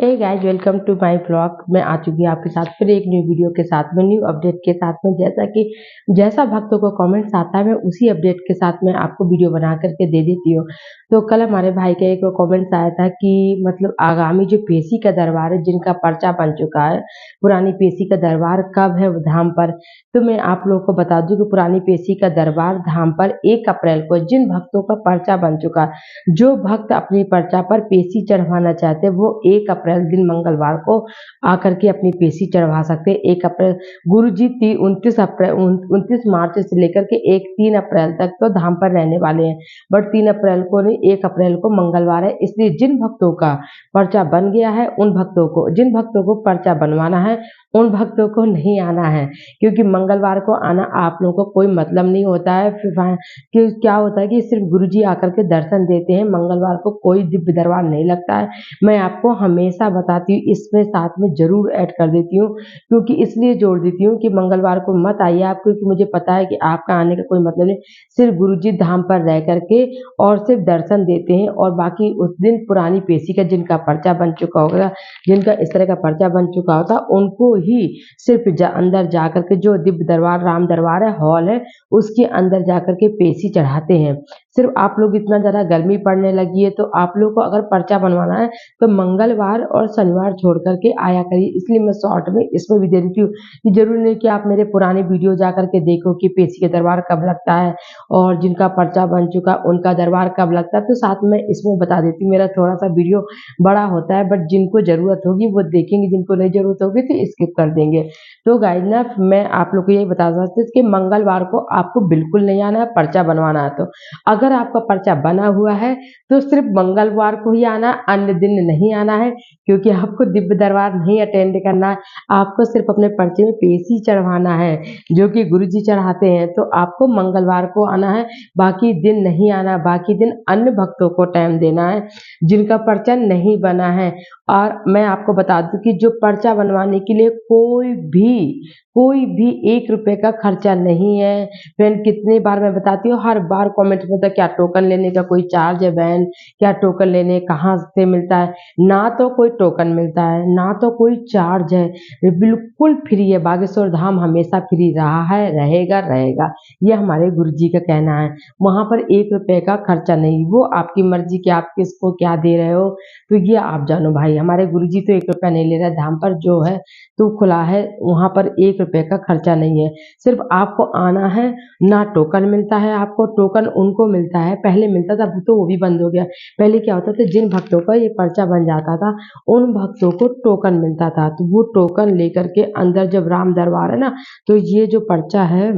Hey guys, welcome to my blog. मैं आ चुकी हूँ आपके साथ फिर एक न्यू वीडियो के साथ में, न्यू अपडेट के साथ में। जैसा भक्तों को कमेंट्स आता है, मैं उसी अपडेट के साथ में आपको वीडियो बना करके दे देती हूँ। तो कल हमारे भाई का एक कमेंट्स आया था कि मतलब आगामी जो पेशी का दरबार है, जिनका पर्चा बन चुका है, पुरानी पेशी का दरबार कब है धाम पर। तो मैं आप लोगों को बता दूं कि पुरानी पेशी का दरबार धाम पर 1 अप्रैल को जिन भक्तों का पर्चा बन चुका है, जो भक्त अपनी पर्चा पर पेशी चढ़वाना चाहते हैं, वो 1 अप्रैल दिन मंगलवार को आकर के अपनी पेशी चढ़वा सकते हैं। 1 अप्रैल गुरु जी 29 मार्च से लेकर के 3 अप्रैल तक तो धाम पर रहने वाले हैं, बट 3 अप्रैल को नहीं, 1 अप्रैल को मंगलवार है। इसलिए जिन भक्तों का पर्चा बन गया है, जिन भक्तों को पर्चा बनवाना है, उन भक्तों को नहीं आना है, क्योंकि मंगलवार को आना आप लोगों को कोई मतलब नहीं होता है। कि क्या होता है कि सिर्फ गुरुजी आकर के दर्शन देते हैं, मंगलवार को कोई दिव्य दरबार नहीं लगता है। मैं आपको हमेशा बताती हूँ, इसमें साथ में जरूर ऐड कर देती हूँ, क्योंकि इसलिए जोड़ देती हूँ कि मंगलवार को मत आइए आप, क्योंकि मुझे पता है कि आपका आने का कोई मतलब नहीं। सिर्फ गुरुजी धाम पर रह करके और सिर्फ दर्शन देते हैं, और बाकी उस दिन पुरानी पेशी का जिनका पर्चा बन चुका होगा, जिनका इस तरह का पर्चा बन चुका होता, उनको ही सिर्फ अंदर जा करके जो दिव्य दरबार राम दरबार है, हॉल है, उसके अंदर जाकर के पेशी चढ़ाते हैं। सिर्फ आप लोग इतना ज़्यादा गर्मी पड़ने लगी है, तो आप लोग को अगर पर्चा बनवाना है तो मंगलवार और शनिवार छोड़ करके आया करिए। इसलिए मैं शॉर्ट में इसमें भी दे देती हूँ कि जरूरी नहीं कि आप मेरे पुरानी वीडियो जा करके देखो कि पेशी का दरबार कब लगता है और जिनका पर्चा बन चुका उनका दरबार कब लगता है। तो साथ में इसमें बता देती हूँ, मेरा थोड़ा सा वीडियो बड़ा होता है, बट जिनको ज़रूरत होगी वो देखेंगे, जिनको नहीं ज़रूरत होगी तो स्किप कर देंगे। तो गाइस ना, मैं आप लोग को यही बता सकती हूँ कि मंगलवार को आपको बिल्कुल नहीं आना है, पर्चा बनवाना है। तो अगर आपका पर्चा बना हुआ है तो सिर्फ मंगलवार को ही आना, अन्य दिन नहीं आना है, क्योंकि आपको दिव्य दरबार नहीं अटेंड करना है। आपको सिर्फ अपने पर्चे में पेशी चढ़वाना है, जो कि गुरुजी चढ़ाते हैं। तो आपको मंगलवार को आना है, बाकी दिन नहीं आना। बाकी दिन अन्य भक्तों को टाइम देना है जिनका पर्चा नहीं बना है। और मैं आपको बता दूं कि जो पर्चा बनवाने के लिए कोई भी 1 रुपए का खर्चा नहीं है। बहन, कितनी बार मैं बताती हूँ, हर बार कमेंट में होता है क्या टोकन लेने का कोई चार्ज है बहन, क्या टोकन लेने कहाँ से मिलता है। ना तो कोई टोकन मिलता है, ना तो कोई चार्ज है, बिल्कुल फ्री है। बागेश्वर धाम हमेशा फ्री रहा है, रहेगा। ये हमारे गुरुजी का कहना है। वहाँ पर 1 रुपए का खर्चा नहीं, वो आपकी मर्जी कि आप किसको क्या दे रहे हो, तो ये आप जानो भाई। हमारे गुरुजी तो 1 रुपया नहीं ले रहा, धाम पर जो है तो खुला है, वहाँ पर 1 रुपए का खर्चा नहीं है। सिर्फ आपको आना है। ना टोकन मिलता है आपको, टोकन उनको मिलता है, पहले मिलता था, तो वो भी बंद हो गया। पहले क्या होता था, जिन भक्तों का ये पर्चा बन जाता था, उन भक्तों को टोकन मिलता था। तो वो टोकन लेकर के अंदर जब राम दरबार है ना, तो ये जो पर्चा है,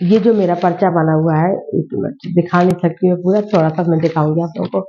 ये जो मेरा पर्चा बना हुआ है, एक मिनट दिखा नहीं सकती मैं पूरा, थोड़ा सा मैं दिखाऊंगी आप लोगों को।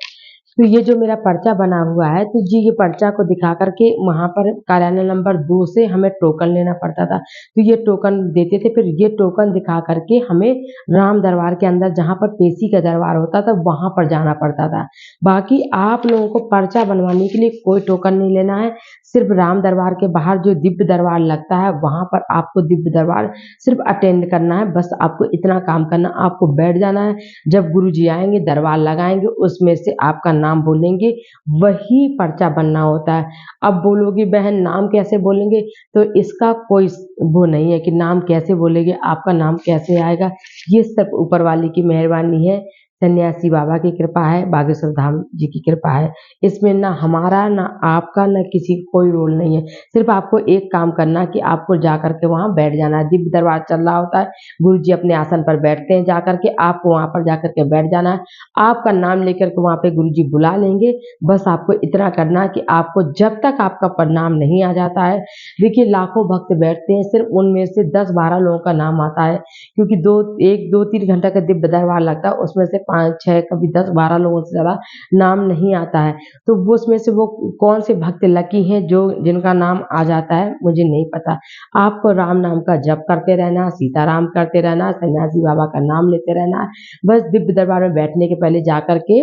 तो ये जो मेरा पर्चा बना हुआ है, तो जी ये पर्चा को दिखा करके वहाँ पर कार्यालय नंबर 2 से हमें टोकन लेना पड़ता था। तो ये टोकन देते थे, फिर ये टोकन दिखा करके हमें राम दरबार के अंदर, जहाँ पर पेशी का दरबार होता था, वहाँ पर जाना पड़ता था। बाकी आप लोगों को पर्चा बनवाने के लिए कोई टोकन नहीं लेना है। सिर्फ राम दरबार के बाहर जो दिव्य दरबार लगता है, वहाँ पर आपको दिव्य दरबार सिर्फ अटेंड करना है। बस आपको इतना काम करना, आपको बैठ जाना है। जब गुरु जी आएंगे, दरबार लगाएंगे, उसमें से आपका नाम बोलेंगे, वही पर्चा बनना होता है। अब बोलोगी बहन नाम कैसे बोलेंगे, तो इसका कोई वो नहीं है कि नाम कैसे बोलेंगे, आपका नाम कैसे आएगा। ये सब ऊपर वाले की मेहरबानी है, सन्यासी बाबा की कृपा है, बागेश्वर धाम जी की कृपा है। इसमें ना हमारा, ना आपका, ना किसी का कोई रोल नहीं है। सिर्फ आपको एक काम करना कि आपको जा करके वहाँ बैठ जाना है। दिव्य दरबार चल रहा होता है, गुरु जी अपने आसन पर बैठते हैं, जा करके आपको वहाँ पर जा करके बैठ जाना है। आपका नाम लेकर के वहाँ पे गुरु जी बुला लेंगे। बस आपको इतना करना है कि आपको जब तक आपका प्रणाम नहीं आ जाता है, देखिए लाखों भक्त बैठते हैं, सिर्फ उनमें से 10-12 लोगों का नाम आता है, क्योंकि 2-3 घंटा का दिव्य दरबार लगता है, उसमें से 5-6 कभी 10-12 लोगों से ज़्यादा नाम नहीं आता है। तो वो उसमें से वो कौन से भक्त लकी हैं जो जिनका नाम आ जाता है, मुझे नहीं पता। आपको राम नाम का जप करते रहना, सीताराम करते रहना, सन्यासी बाबा का नाम लेते रहना है। बस दिव्य दरबार में बैठने के पहले जाकर के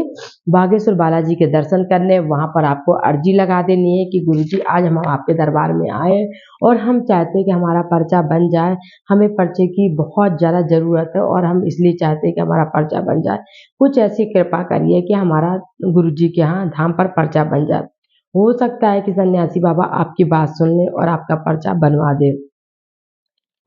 बागेश्वर बालाजी के दर्शन करने, वहाँ पर आपको अर्जी लगा देनी है कि गुरुजी आज हम आपके दरबार में आए और हम चाहते हैं कि हमारा पर्चा बन जाए। हमें पर्चे की बहुत ज़्यादा ज़रूरत है और हम इसलिए चाहते हैं कि हमारा पर्चा बन जाए। कुछ ऐसी कृपा करिए कि हमारा गुरुजी के यहाँ धाम पर पर्चा बन जाए। हो सकता है कि सन्यासी बाबा आपकी बात सुन लें और आपका पर्चा बनवा दें।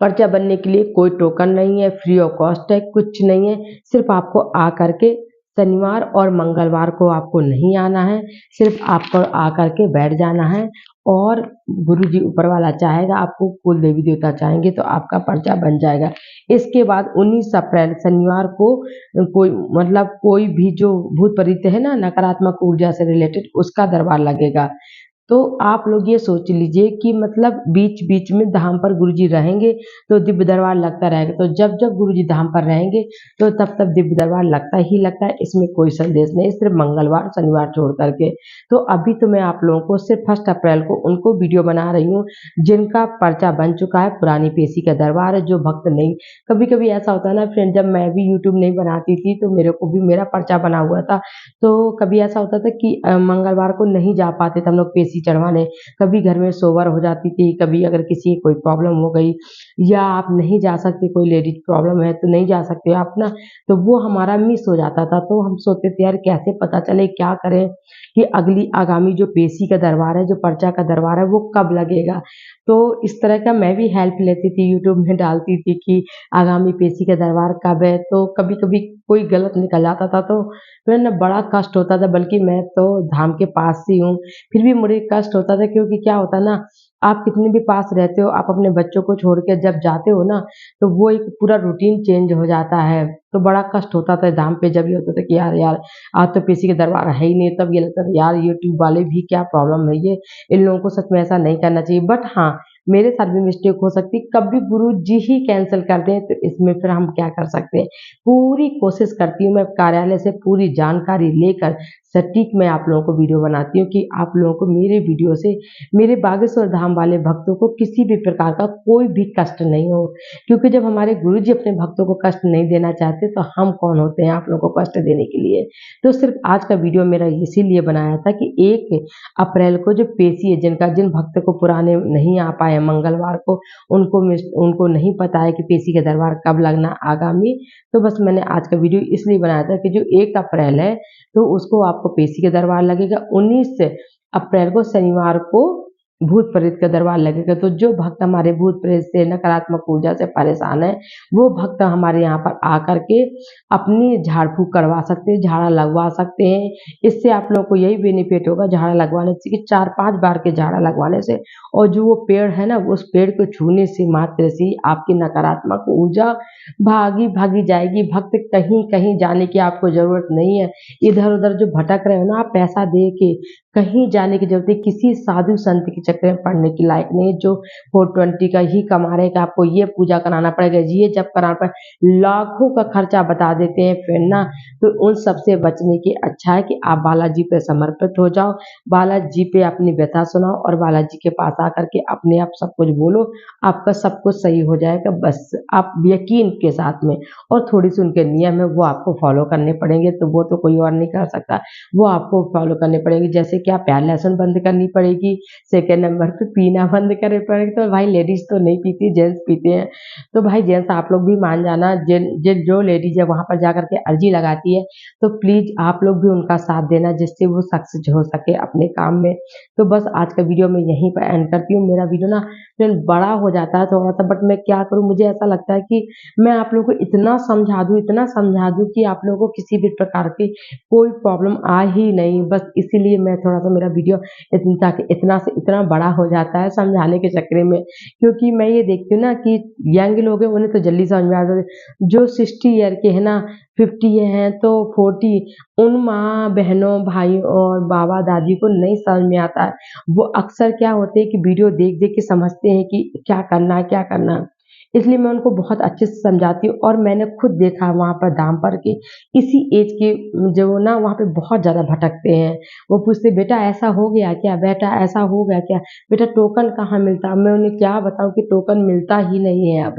पर्चा बनने के लिए कोई टोकन नहीं है, फ्री ऑफ कॉस्ट है, कुछ नहीं है। सिर्फ़ आपको आ कर के शनिवार और मंगलवार को आपको नहीं आना है, सिर्फ़ आपको आ कर के बैठ जाना है और गुरुजी ऊपर वाला चाहेगा, आपको कुल देवी देवता चाहेंगे तो आपका पर्चा बन जाएगा। इसके बाद 19 अप्रैल शनिवार को कोई मतलब कोई भी जो भूत प्रेत है ना, नकारात्मक ऊर्जा से रिलेटेड, उसका दरबार लगेगा। तो आप लोग ये सोच लीजिए कि मतलब बीच-बीच में धाम पर गुरुजी रहेंगे तो दिव्य दरबार लगता रहेगा। तो जब-जब गुरुजी धाम पर रहेंगे तो तब-तब दिव्य दरबार लगता ही लगता है, इसमें कोई संदेश नहीं, सिर्फ़ मंगलवार, शनिवार छोड़ कर के। तो अभी तो मैं आप लोगों को सिर्फ़ 1 अप्रैल को उनको वीडियो बना रही हूँ, जिनका पर्चा बन चुका है, पुरानी पेशी का दरबार है, जो भक्त नहीं। कभी-कभी ऐसा होता है ना फ्रेंड, जब मैं भी यूट्यूब नहीं बनाती थी तो मेरे को भी मेरा पर्चा बना हुआ था। तो कभी ऐसा होता था कि मंगलवार को नहीं जा पाते थे हम लोग पेशी चढ़वाने, कभी घर में सोवर हो जाती थी, कभी अगर किसी की कोई प्रॉब्लम हो गई या आप नहीं जा सकते, कोई लेडीज़ प्रॉब्लम है तो नहीं जा सकते आप ना, तो वो हमारा मिस हो जाता था। तो हम सोचते थे यार कैसे पता चले, क्या करें कि अगली आगामी जो पेशी का दरबार है, जो पर्चा का दरबार है, वो कब लगेगा। तो इस तरह का मैं भी हेल्प लेती थी, यूट्यूब में डालती थी कि आगामी पेशी का दरबार कब है, तो कभी-कभी कोई गलत निकल जाता था तो फिर ना बड़ा कष्ट होता था। बल्कि मैं तो धाम के पास ही हूँ, फिर भी मुझे कष्ट होता था, क्योंकि क्या होता है ना, आप कितने भी पास रहते हो, आप अपने बच्चों को छोड़ के जब जाते हो ना, तो वो एक पूरा रूटीन चेंज हो जाता है। तो बड़ा कष्ट होता था धाम पे, जब ये होता था कि यार यार आज तो किसी का दरबार है ही नहीं, तब ये लगता था यार यूट्यूब वाले भी क्या प्रॉब्लम है ये, इन लोगों को सच में ऐसा नहीं करना चाहिए। बट हाँ, मेरे साथ भी मिस्टेक हो सकती, कभी गुरु जी ही कैंसल कर दें तो इसमें फिर हम क्या कर सकते हैं। पूरी कोशिश करती हूँ मैं कार्यालय से पूरी जानकारी लेकर सटीक मैं आप लोगों को वीडियो बनाती हूँ कि आप लोगों को मेरे वीडियो से, मेरे बागेश्वर धाम वाले भक्तों को किसी भी प्रकार का कोई भी कष्ट नहीं हो। क्योंकि जब हमारे गुरु जी अपने भक्तों को कष्ट नहीं देना चाहते तो हम कौन होते हैं आप लोगों को कष्ट देने के लिए। तो सिर्फ आज का वीडियो मेरा इसीलिए बनाया था कि 1 अप्रैल को जो पेशी है, जिन भक्त को पुराने नहीं आ पाए मंगलवार को, उनको नहीं पता है कि पेशी का दरबार कब लगना आगामी, तो बस मैंने आज का वीडियो इसलिए बनाया था कि जो 1 अप्रैल है तो उसको आपको पेशी का दरबार लगेगा। 19 अप्रैल को शनिवार को भूत प्रेत का दरबार लगेगा। तो जो भक्त हमारे भूत प्रेत से, नकारात्मक ऊर्जा से परेशान है, वो भक्त हमारे यहाँ पर आकर के अपनी झाड़ फूँक करवा सकते हैं, झाड़ा लगवा सकते हैं। इससे आप लोगों को यही बेनिफिट होगा झाड़ा लगवाने से कि 4-5 बार के झाड़ा लगवाने से, और जो वो पेड़ है ना, उस पेड़ को छूने से मात्र से ही आपकी नकारात्मक ऊर्जा भागी जाएगी। भक्त कहीं-कहीं जाने की आपको ज़रूरत नहीं है। इधर-उधर जो भटक रहे हो ना आप पैसा दे के, कहीं जाने की ज़रूरत नहीं, किसी साधु संत के चक्कर में पड़ने के लायक नहीं है, जो 420 का ही कमा रहे हैं कि आपको ये पूजा कराना पड़ेगा, ये जप कराना पड़ेगा, लाखों का खर्चा बता देते हैं फिर ना। तो उन सब से बचने की अच्छा है कि आप बालाजी पे समर्पित हो जाओ, बालाजी पे अपनी व्यथा सुनाओ और बालाजी के पास आकर के अपने आप सब कुछ बोलो, आपका सब कुछ सही हो जाएगा। बस आप यकीन के साथ में, और थोड़ी-सी उनके नियम है वो आपको फॉलो करने पड़ेंगे, तो वो तो कोई और नहीं कर सकता, वो आपको फॉलो करने पड़ेंगे। जैसे कि आप प्याज लहसुन बंद करनी पड़ेगी, सेकंड नंबर पे पीना बंद करने पड़ेगा। तो भाई लेडीज़ तो नहीं पीती, जेंट्स पीते हैं। तो भाई जेंट्स आप लोग भी मान जाना, जिन जो लेडीज़ है वहाँ पर जाकर के अर्ज़ी लगाती है, तो प्लीज़ आप लोग भी उनका साथ देना, जिससे वो सक्सेस हो सके अपने काम में। तो बस आज का वीडियो मैं यहीं पर एंड करती हूँ। मेरा वीडियो ना फ्रेंड बड़ा हो जाता है थोड़ा-सा, बट मैं क्या करूँ, मुझे ऐसा लगता है कि मैं आप लोगों को इतना समझा दूँ कि आप लोगों को किसी भी प्रकार की कोई प्रॉब्लम आ ही नहीं। बस इसीलिए मैं थोड़ा-सा मेरा वीडियो इतना से इतना बड़ा हो जाता है समझाने के चक्कर में। क्योंकि मैं ये देखती हूँ ना कि यंग लोग हैं, उन्हें तो जल्दी समझ में आ जाता है। जो 60 ईयर के हैं ना, 50 हैं तो 40, उन माँ, बहनों, भाइयों और बाबा-दादी को नहीं समझ में आता है। वो अक्सर क्या होते हैं कि वीडियो देख-देख के समझते हैं कि क्या करना है, क्या करना है। इसलिए मैं उनको बहुत अच्छे से समझाती हूँ। और मैंने खुद देखा वहाँ पर धाम पर कि इसी एज के जो ना वहाँ पे बहुत ज़्यादा भटकते हैं। वो पूछते बेटा ऐसा हो गया क्या, बेटा ऐसा हो गया क्या, बेटा टोकन कहाँ मिलता है? मैं उन्हें क्या बताऊँ कि टोकन मिलता ही नहीं है अब।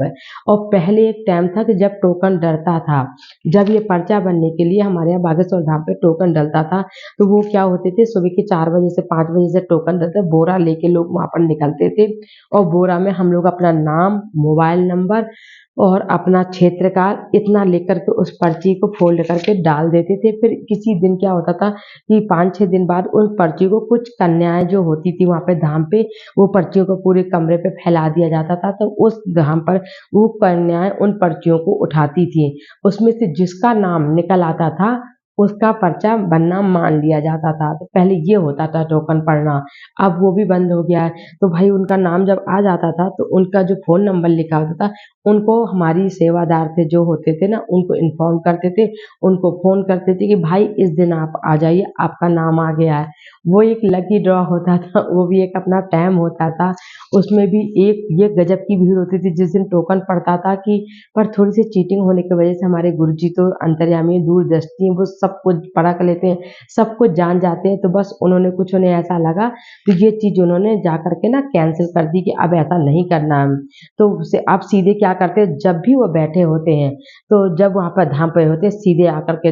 और पहले एक टाइम था कि जब टोकन डलता था, जब ये पर्चा बनने के लिए हमारे यहाँ बागेश्वर धाम पे टोकन डलता था, तो वो क्या होते थे, सुबह के 4 बजे से 5 बजे से टोकन डलता, बोरा लेके लोग वहाँ पर निकलते थे और बोरा में हम लोग अपना नाम, मोबाइल नंबर और अपना क्षेत्रकाल इतना लेकर के उस पर्ची को फ़ोल्ड करके डाल देते थे। फिर किसी दिन क्या होता था कि 5-6 दिन बाद उस पर्ची को कुछ कन्याएँ जो होती थी वहाँ पे धाम पे, वो पर्चियों को पूरे कमरे पे फैला दिया जाता था। तो उस धाम पर वो कन्याएँ उन पर्चियों को उठाती थीं। उसमें से जिसका नाम निकल आता था, उसका पर्चा बनना मान लिया जाता था। तो पहले ये होता था टोकन पड़ना, अब वो भी बंद हो गया है। तो भाई उनका नाम जब आ जाता था तो उनका जो फ़ोन नंबर लिखा होता था, उनको हमारी सेवादार थे जो होते थे ना, उनको इन्फॉर्म करते थे, उनको फ़ोन करते थे कि भाई इस दिन आप आ जाइए, आपका नाम आ गया है। वो एक लकी ड्रॉ होता था, वो भी एक अपना टाइम होता था। उसमें भी एक ये गज़ब की भीड़ होती थी जिस दिन टोकन पड़ता था कि पर थोड़ी-सी चीटिंग होने की वज़ह से हमारे गुरुजी तो अंतर्यामी हैं, दूरदृष्टि हैं, वो सब कुछ परख लेते हैं, सब कुछ जान जाते हैं। तो बस उन्हें ऐसा लगा तो ये चीज़ उन्होंने जा कर के ना कैंसल कर दी कि अब ऐसा नहीं करना है। तो उसे अब सीधे क्या करते हैं, जब भी वो बैठे होते हैं, तो जब वहाँ पर धाम पे होते हैं, सीधे आकर के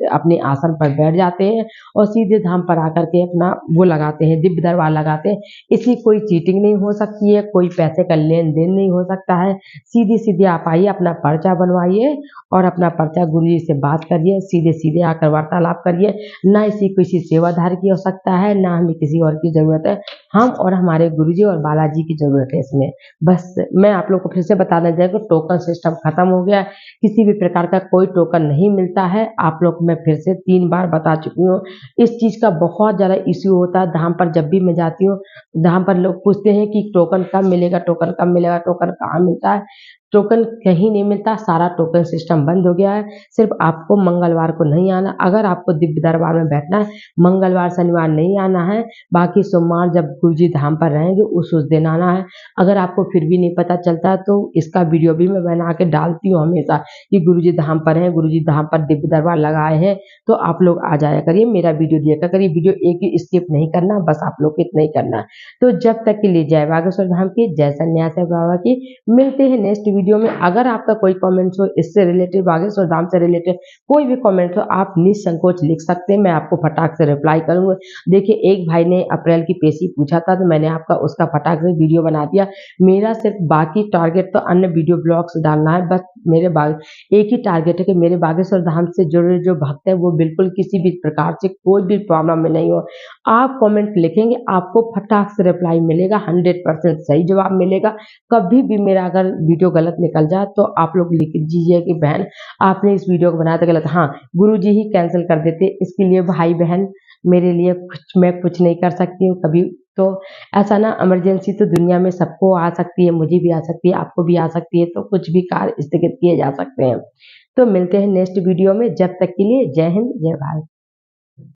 अपने आसन पर बैठ जाते हैं और सीधे धाम पर आकर के अपना वो लगाते हैं, दिव्य दरबार लगाते हैं। इसमें कोई चीटिंग नहीं हो सकती है, कोई पैसे का लेन-देन नहीं हो सकता है। सीधे-सीधे आप आइए, अपना पर्चा बनवाइए और अपना पर्चा गुरुजी से बात करिए, सीधे-सीधे आकर वार्तालाप करिए। ना इसी किसी सेवाधार की आवश्यकता है, ना हमें किसी और की ज़रूरत है। हम और हमारे गुरुजी और बालाजी की ज़रूरत है इसमें। बस मैं आप लोग को फिर से बताना चाहूँगी कि टोकन सिस्टम खत्म हो गया है, किसी भी प्रकार का कोई टोकन नहीं मिलता है। आप लोग को मैं फिर से 3 बार बता चुकी हूँ। इस चीज़ का बहुत ज़्यादा इश्यू होता है धाम पर। जब भी मैं जाती हूँ, धाम पर लोग पूछते हैं कि टोकन कब मिलेगा, टोकन कब मिलेगा, टोकन कहाँ मिलता है? टोकन कहीं नहीं मिलता, सारा टोकन सिस्टम बंद हो गया है। सिर्फ़ आपको मंगलवार को नहीं आना, अगर आपको दिव्य दरबार में बैठना है, मंगलवार, शनिवार नहीं आना है, बाकी सोमवार जब गुरुजी धाम पर रहेंगे उस दिन आना है। अगर आपको फिर भी नहीं पता चलता तो इसका वीडियो भी मैं बना के डालती हूँ हमेशा कि गुरुजी धाम पर हैं, गुरुजी धाम पर दिव्य दरबार लगाए हैं, तो आप लोग आ जाया करिए, मेरा वीडियो देखा करिए। वीडियो एक ही स्किप नहीं करना, बस आप लोग को इतना ही करना है। तो जब तक के लिए जय बागेश्वर धाम की, जय सन्यासी बाबा की। मिलते हैं नेक्स्ट वीडियो में। अगर आपका कोई कमेंट्स हो इससे रिलेटेड, बागेश्वर धाम से रिलेटेड कोई भी कमेंट हो, आप निसंकोच लिख सकते हैं, मैं आपको फटाक से रिप्लाई करूँगा। देखिए, एक भाई ने अप्रैल की पेशी पूछा था तो मैंने आपका उसका फटाक से वीडियो बना दिया। मेरा सिर्फ बाकी टारगेट तो अन्य वीडियो ब्लॉग्स डालना है, बस मेरे बाग एक ही टारगेट है कि मेरे बागेश्वर धाम से जुड़े जो भक्त हैं वो बिल्कुल किसी भी प्रकार से कोई भी प्रॉब्लम में नहीं हो। आप कमेंट लिखेंगे, आपको फटाक से रिप्लाई मिलेगा, 100% सही जवाब मिलेगा। कभी भी मेरा अगर वीडियो गलत निकल जाए तो आप लोग लिख दीजिए कि बहन आपने इस वीडियो को बनाया था गलत। हाँ, गुरुजी ही कैंसल कर देते, इसके लिए भाई बहन मेरे लिए मैं कुछ नहीं कर सकती हूँ कभी। तो ऐसा ना इमरजेंसी तो दुनिया में सबको आ सकती है, मुझे भी आ सकती है, आपको भी आ सकती है, तो कुछ भी कार्य स्थगित किए जा सकते हैं। तो मिलते हैं नेक्स्ट वीडियो में, जब तक के लिए जय हिंद, जय भारत।